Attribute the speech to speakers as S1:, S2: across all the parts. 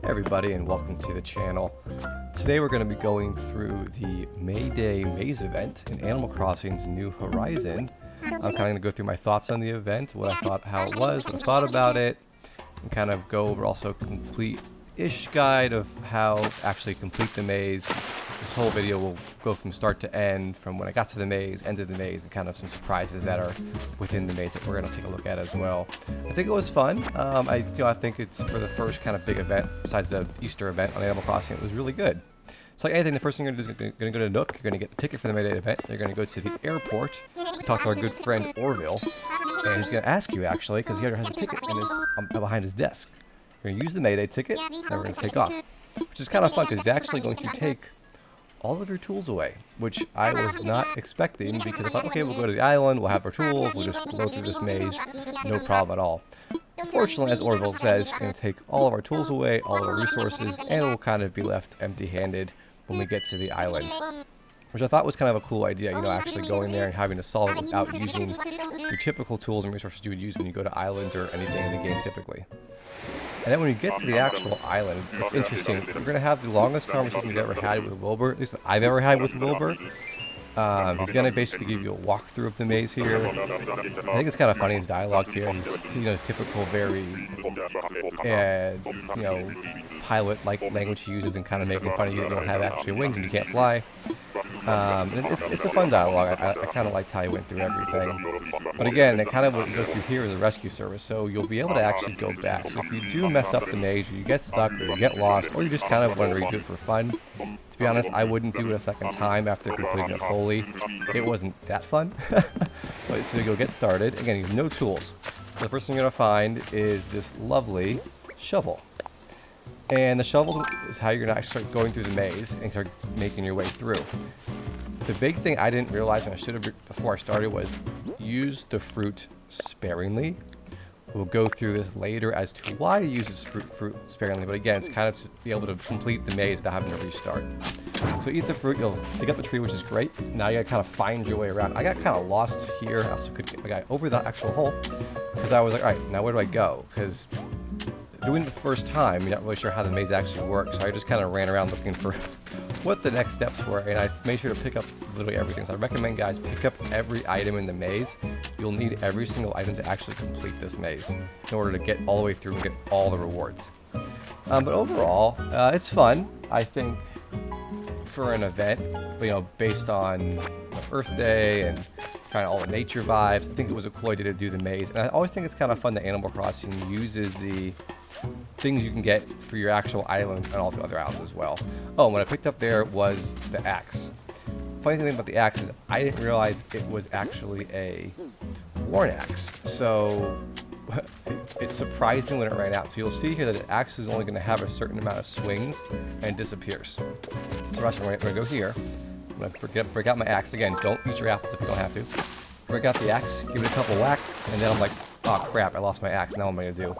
S1: Everybody, and welcome to the channel. Today we're going to be going through the May Day Maze event in Animal Crossing's New Horizon. I'm kind of going to go through my thoughts on the event, what I thought, how it was, what I thought about it, and kind of go over also a complete-ish guide of how to actually complete the maze. This whole video will go from start to end, from when I got to the maze, end of the maze, and kind of some surprises that are within the maze that we're going to take a look at as well. I think it was fun. I think it's for the first kind of big event, besides the Easter event on Animal Crossing, it was really good. It's like anything, the first thing you're going to do is going to go to Nook, you're going to get the ticket for the May Day event, you're going to go to the airport, talk to our good friend Orville, and he's going to ask you actually, because he already has a ticket behind his desk. You're going to use the May Day ticket, and we're going to take off. Which is kind of fun, because he's actually going to take all of your tools away, which I was not expecting, because I thought, okay, we'll go to the island, we'll have our tools, we'll just blow through this maze, no problem at all. Fortunately, as Orville says, he's going to take all of our tools away, all of our resources, and we'll kind of be left empty-handed when we get to the island. Which I thought was kind of a cool idea, you know, actually going there and having to solve it without using your typical tools and resources you would use when you go to islands or anything in the game typically. And then when you get to the actual island, it's interesting. We're going to have the longest conversation we've ever had with Wilbur, at least that I've ever had with Wilbur. He's going to basically give you a walkthrough of the maze here. I think it's kind of funny, his dialogue here. He's, his typical very, pilot-like language he uses and kind of making fun of you that you don't have actually wings and you can't fly. It's a fun dialogue. I kind of liked how he went through everything. But again, it kind of what goes through here is a rescue service, so you'll be able to actually go back. So if you do mess up the maze, or you get stuck, or you get lost, or you just kind of want to redo it for fun, to be honest, I wouldn't do it a second time after completing it fully. It wasn't that fun. But so you'll get started. Again, you have no tools. So the first thing you're going to find is this lovely shovel. And the shovel is how you're going to actually start going through the maze and start making your way through. The big thing I didn't realize, and I should have before I started, was use the fruit sparingly. We'll go through this later as to why to use this fruit sparingly, but again, it's kind of to be able to complete the maze without having to restart. So eat the fruit, you'll dig up the tree, which is great. Now you gotta kind of find your way around. I got kind of lost here. I also couldn't get my guy over the actual hole, because I was like, all right, now where do I go? Because doing it the first time, you're not really sure how the maze actually works, so I just kind of ran around looking for what the next steps were, and I made sure to pick up literally everything. So I recommend guys pick up every item in the maze. You'll need every single item to actually complete this maze in order to get all the way through and get all the rewards. But overall, it's fun. I think for an event, based on Earth Day and kind of all the nature vibes, I think it was a cool idea to do the maze. And I always think it's kind of fun that Animal Crossing uses the things you can get for your actual island and all the other islands as well. Oh, and what I picked up there was the axe. Funny thing about the axe is I didn't realize it was actually a worn axe. So it surprised me when it ran out. So you'll see here that the axe is only going to have a certain amount of swings and disappears. So I'm going to go here. I'm going to break out my axe. Again, don't use your apples if you don't have to. Break out the axe, give it a couple whacks, and then I'm like, oh crap, I lost my axe. Now what am I going to do?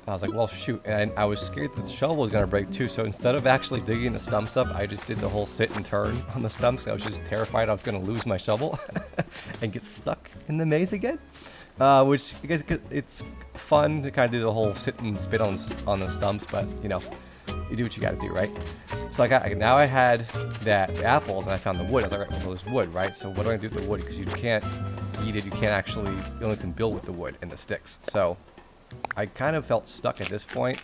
S1: I was like, well, shoot, and I was scared that the shovel was going to break too, so instead of actually digging the stumps up, I just did the whole sit and turn on the stumps. I was just terrified I was going to lose my shovel and get stuck in the maze again, which, I guess, it's fun to kind of do the whole sit and spit on the stumps, but, you do what you got to do, right? So now I had the apples, and I found the wood. I was like, right, well, there's wood, right? So what do I do with the wood? Because you can't eat it, you only can build with the wood and the sticks, so I kind of felt stuck at this point.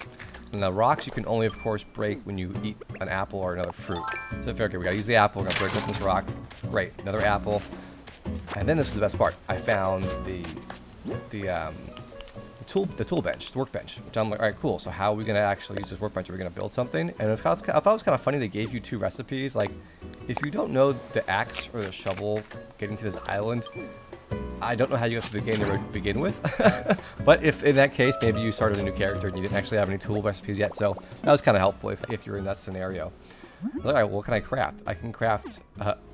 S1: And the rocks you can only, of course, break when you eat an apple or another fruit. So I figured, okay, we gotta use the apple, we're gonna break open this rock. Great, another apple. And then this is the best part. I found the tool bench, the workbench, which I'm like, all right, cool. So how are we gonna actually use this workbench? Are we gonna build something? And I thought it was kind of funny they gave you two recipes. Like, if you don't know the axe or the shovel getting to this island, I don't know how you got through the game to begin with. But if in that case, maybe you started a new character and you didn't actually have any tool recipes yet, so that was kind of helpful if you're in that scenario. All right, what can I craft? I can craft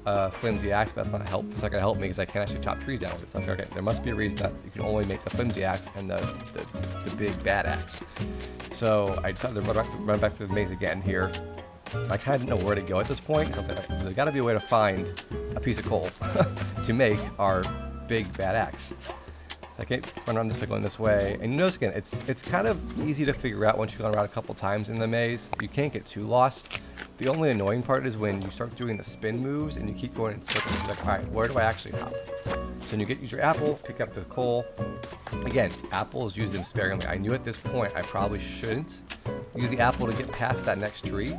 S1: a flimsy axe, but that's not going to help me because I can't actually chop trees down with it. So I figured, okay, there must be a reason that you can only make the flimsy axe and the big bad axe. So I decided to run back to the maze again here. I kind of didn't know where to go at this point. So I was like, there's got to be a way to find a piece of coal to make our big bad axe. So So I can't run around this way going this way. And you notice again, it's kind of easy to figure out once you've gone around a couple times in the maze. You can't get too lost. The only annoying part is when you start doing the spin moves and you keep going in circles. You're like, all right, where do I actually hop? So when you use your apple, pick up the coal. Again, apples, use them sparingly. I knew at this point I probably shouldn't use the apple to get past that next tree.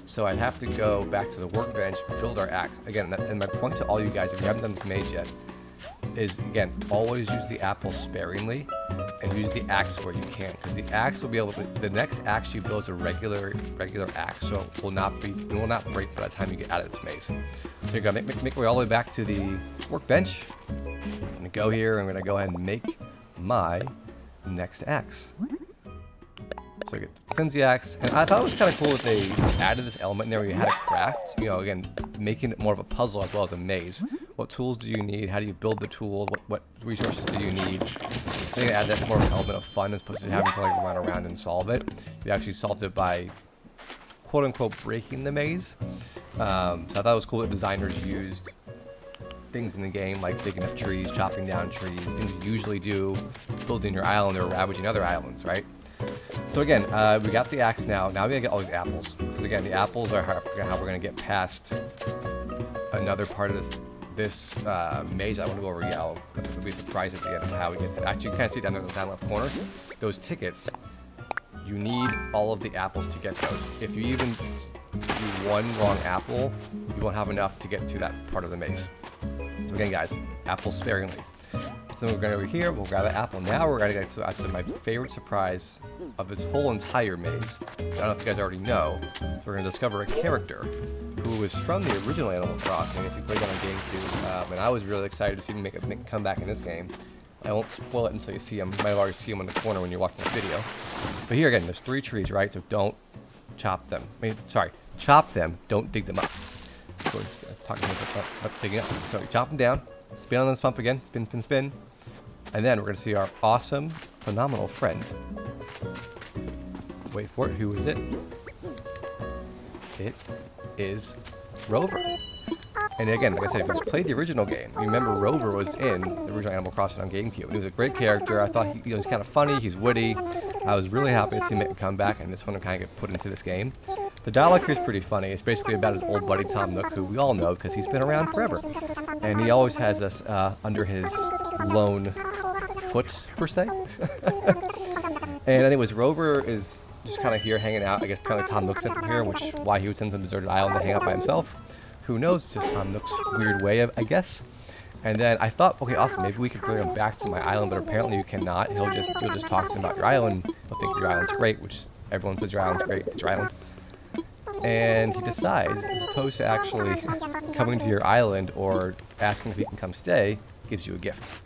S1: So I'd have to go back to the workbench, build our axe. Again, and my point to all you guys, if you haven't done this maze yet, is again, always use the apple sparingly and use the axe where you can. Because the axe will be able to, the next axe you build is a regular axe, so it will not break by the time you get out of this maze. So you're gonna make your way all the way back to the workbench. I'm gonna go here, I'm gonna go ahead and make my next axe. So I get the flimsy axe, and I thought it was kind of cool that they added this element in there where you had to craft, you know, again, making it more of a puzzle as well as a maze. What tools do you need? How do you build the tool? What resources do you need? I think they added that more of an element of fun as opposed to having to like run around and solve it. You actually solved it by quote unquote breaking the maze. So I thought it was cool that designers used things in the game like digging up trees, chopping down trees, things you usually do building your island or ravaging other islands, right? So again, we got the axe now. Now we gotta get all these apples. Because again, the apples are how we're gonna get past another part of this maze. I want to go over yellow. I'll be surprised at the end of how we get to. Actually, you can see down there in the down left corner. Those tickets. You need all of the apples to get those. If you even do one wrong apple, you won't have enough to get to that part of the maze. So again, guys, apples sparingly. So we're going over here, we'll grab an apple. Now we're going to get to actually my favorite surprise of this whole entire maze. I don't know if you guys already know. We're going to discover a character who was from the original Animal Crossing, if you played that on GameCube. And I was really excited to see him make a comeback in this game. I won't spoil it until you see him. You might have already seen him in the corner when you're watching the video. But here again, there's 3 trees, right? So don't chop them. Chop them, don't dig them up. So talking about digging up. So you chop them down, spin on this pump again, spin, spin, spin. And then we're going to see our awesome, phenomenal friend. Wait for it. Who is it? It is Rover. And again, like I said, if you played the original game, you remember Rover was in the original Animal Crossing on GameCube. He was a great character. I thought he was kind of funny. He's witty. I was really happy to see him make a comeback, and this one kind of get put into this game. The dialogue here is pretty funny. It's basically about his old buddy Tom Nook, who we all know because he's been around forever. And he always has us under his lone foot, per se. And anyways, Rover is just kind of here hanging out. I guess apparently Tom Nook sent him here, which is why he was sent to a deserted island to hang out by himself. Who knows? It's just Tom Nook's weird way of, I guess. And then I thought, okay, awesome, maybe we could bring him back to my island, but apparently you cannot. You'll just talk to him about your island. He'll think your island's great, which everyone says your island's great. It's your island. And he decides, as opposed to actually coming to your island or asking if he can come stay, gives you a gift.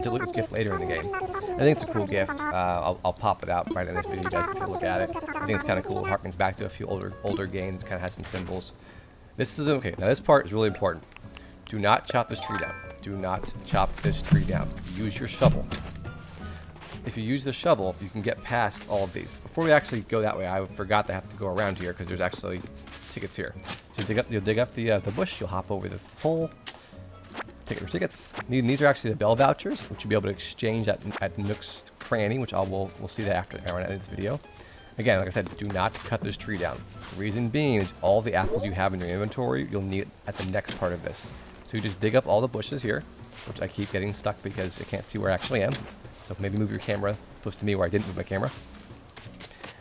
S1: To look at this gift later in the game. I think it's a cool gift. I'll pop it out right in this video. You guys can take a look at it. I think it's kind of cool. It harkens back to a few older games. It kind of has some symbols. This is okay. Now this part is really important. Do not chop this tree down. Do not chop this tree down. Use your shovel. If you use the shovel, you can get past all of these. Before we actually go that way, I forgot to have to go around here because there's actually tickets here. So you'll dig up the bush. You'll hop over the pole. Take your tickets. These are actually the bell vouchers, which you'll be able to exchange at Nook's cranny, which we'll see that after I edit this video. Again, like I said, do not cut this tree down. The reason being is all the apples you have in your inventory, you'll need at the next part of this. So you just dig up all the bushes here, which I keep getting stuck because I can't see where I actually am. So maybe move your camera close to me where I didn't move my camera.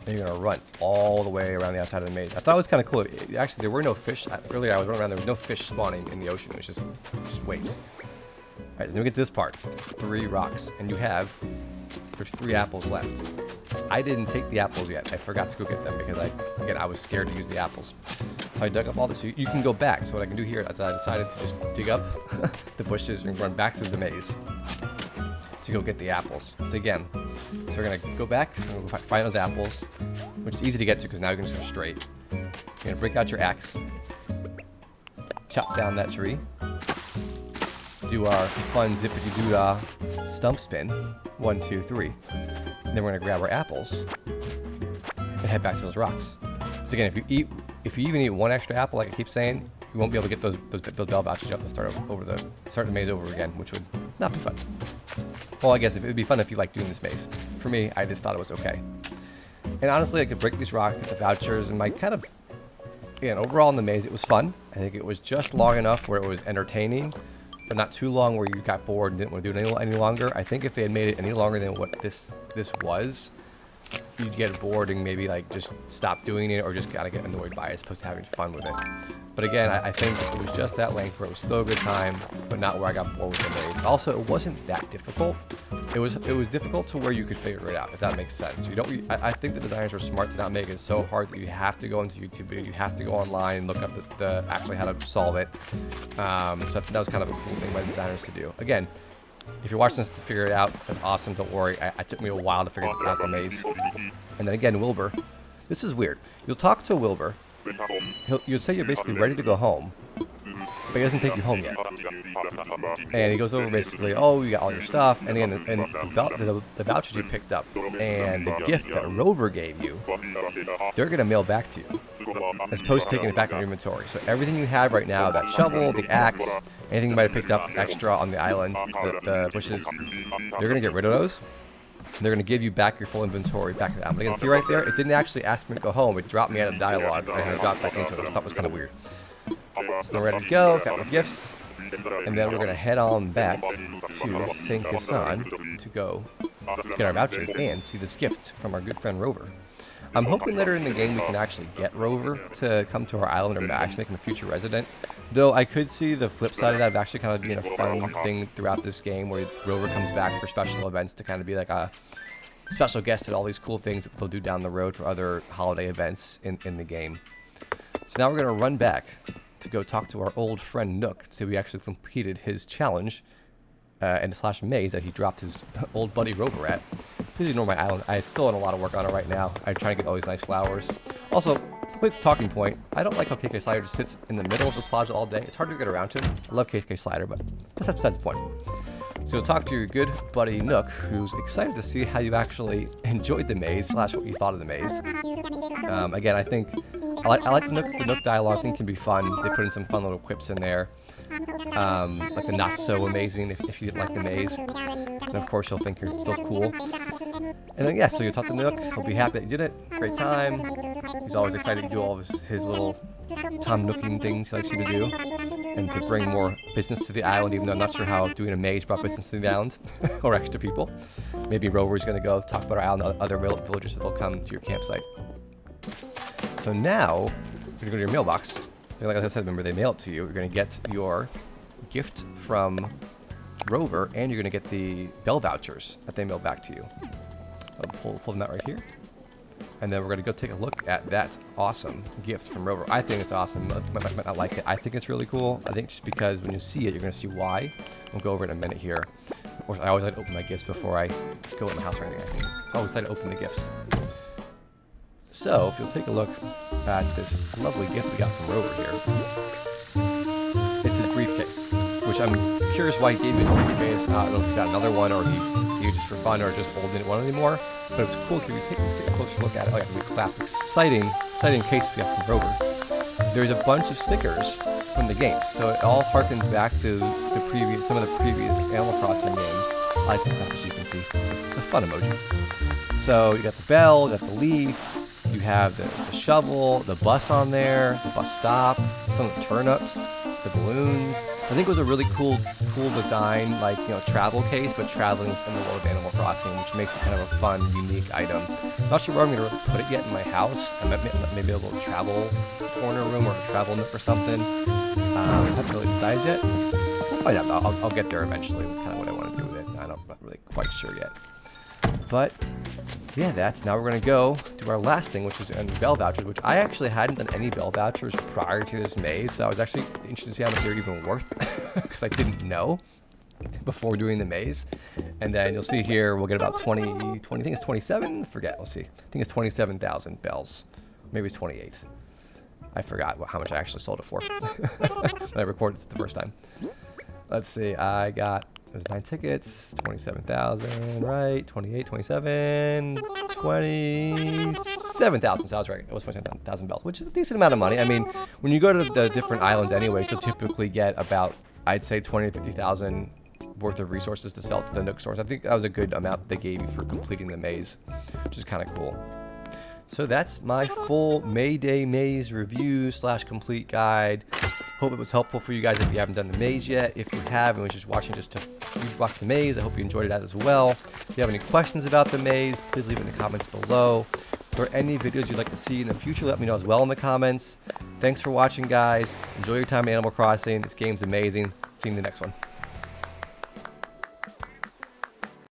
S1: Then you're going to run all the way around the outside of the maze. I thought it was kind of cool. Actually, there were no fish. Earlier I was running around, there was no fish spawning in the ocean. It was just waves. Alright, so then we get to this part. 3 rocks. And there's 3 apples left. I didn't take the apples yet. I forgot to go get them because I was scared to use the apples. So I dug up all this. So you can go back. So what I can do here is I decided to just dig up the bushes and run back through the maze to go get the apples. So again, we're gonna go back and go find those apples, which is easy to get to because now you can just go straight. You're gonna break out your axe, chop down that tree, do our fun zippity-doo-dah stump spin, 1, 2, 3. And then we're gonna grab our apples and head back to those rocks. So again, if you even eat 1 extra apple, like I keep saying, you won't be able to get those bell vouchers up and start the maze over again, which would not be fun. Well, I guess it would be fun if you like doing this maze. For me, I just thought it was okay. And honestly, I could break these rocks, get the vouchers, and my kind of, again, overall in the maze, it was fun. I think it was just long enough where it was entertaining, but not too long where you got bored and didn't want to do it any longer. I think if they had made it any longer than what this was, you'd get bored and maybe like just stop doing it or just gotta get annoyed by it as opposed to having fun with it. But again, I think it was just that length where it was still a good time, but not where I got bored with the maze. Also, it wasn't that difficult. It was difficult to where you could figure it out, if that makes sense. You don't. I think the designers were smart to not make it so hard that you have to go into YouTube video, you have to go online and look up actually how to solve it. So that was kind of a cool thing by the designers to do. Again, if you're watching this to figure it out, that's awesome. Don't worry. It took me a while to figure out the maze. And then again, Wilbur. This is weird. You'll talk to Wilbur. You'll say you're basically ready to go home, but he doesn't take you home yet. And he goes over basically, oh, you got all your stuff, and again, the vouchers you picked up, and the gift that Rover gave you, they're going to mail back to you, as opposed to taking it back in your inventory. So everything you have right now, that shovel, the axe, anything you might have picked up extra on the island, the bushes, they're going to get rid of those. They're going to give you back your full inventory back to them. But again, see right there, it didn't actually ask me to go home. It dropped me out of dialogue, and it dropped back into it. I thought it was kind of weird. So we're ready to go, got my gifts, and then we're going to head on back to St. Gassan to go get our voucher and see this gift from our good friend Rover. I'm hoping later in the game we can actually get Rover to come to our island or actually make him a future resident. Though I could see the flip side of that of actually kind of being a fun thing throughout this game where Rover comes back for special events to kind of be like a special guest at all these cool things that they'll do down the road for other holiday events in the game. So now we're going to run back to go talk to our old friend Nook to see if we actually completed his challenge and / maze that he dropped his old buddy Rover at. Please ignore my island. I still have a lot of work on it right now. I'm trying to get all these nice flowers. Also, quick talking point. I don't like how KK Slider just sits in the middle of the plaza all day. It's hard to get around to him. I love KK Slider, but that's besides the point. So you'll talk to your good buddy Nook, who's excited to see how you actually enjoyed the maze / what you thought of the maze. Again, I think I like the Nook dialogue. I think it can be fun. They put in some fun little quips in there. Like the not so amazing if you didn't like the maze. And of course you'll think you're still cool. And then yeah, so you'll talk to Nook, he'll be happy that you did it. Great time. He's always excited to do all of his little Tom Nooking things he likes you to do. And to bring more business to the island, even though I'm not sure how doing a maze brought business to the island. Or extra people. Maybe Rover's gonna go talk about our island and other villagers that will come to your campsite. So now, you're gonna go to your mailbox. Like I said, remember they mail it to you. You're going to get your gift from Rover, and you're going to get the bell vouchers that they mail back to you. I'll pull them out right here. And then we're going to go take a look at that awesome gift from Rover. I think it's awesome. Might not like it. I think it's really cool. I think just because when you see it, you're going to see why. We'll go over it in a minute here. Of course, I always like to open my gifts before I go in the house or anything. I think it's always exciting to open the gifts. So, if you'll take a look at this lovely gift we got from Rover here, it's his briefcase, which I'm curious why he gave me his briefcase. I don't know if he got another one or he gave it just for fun or just old didn't want it anymore. But it's cool because if you take a closer look at it, oh yeah, we clap. Exciting case we got from Rover. There's a bunch of stickers from the games, so it all harkens back to some of the previous Animal Crossing games. I like the clap, as you can see. It's a fun emoji. So you got the bell, you got the leaf. You have the shovel, the bus on there, the bus stop, some of the turnips, the balloons. I think it was a really cool design, like, you know, travel case, but traveling in the world of Animal Crossing, which makes it kind of a fun, unique item. Not sure where I'm going to really put it yet in my house. Maybe a little travel corner room or a travel nook or something. I haven't really decided yet. I'll find out. I'll get there eventually with kind of what I want to do with it. I'm not really quite sure yet. But yeah, now we're going to go to our last thing, which is bell vouchers, which I actually hadn't done any bell vouchers prior to this maze, so I was actually interested to see how much they're even worth, because I didn't know before doing the maze. And then you'll see here, we'll get about 20, I think it's 27? Forget, we'll see. I think it's 27,000 bells. Maybe it's 28. I forgot how much I actually sold it for when I recorded this the first time. Let's see, I got... There's 9 tickets, 27,000, right? 28, 27, 27,000. So I was right. It was 27,000 bells, which is a decent amount of money. I mean, when you go to the different islands anyway, you'll typically get about, I'd say, 20 to 50,000 worth of resources to sell to the Nook stores. I think that was a good amount that they gave you for completing the maze, which is kind of cool. So that's my full May Day maze review / complete guide. Hope it was helpful for you guys if you haven't done the maze yet. If you have and was just watching just to watch the maze, I hope you enjoyed that as well. If you have any questions about the maze, please leave it in the comments below. If there are any videos you'd like to see in the future, let me know as well in the comments. Thanks for watching, guys. Enjoy your time in Animal Crossing. This game's amazing. See you in the next one.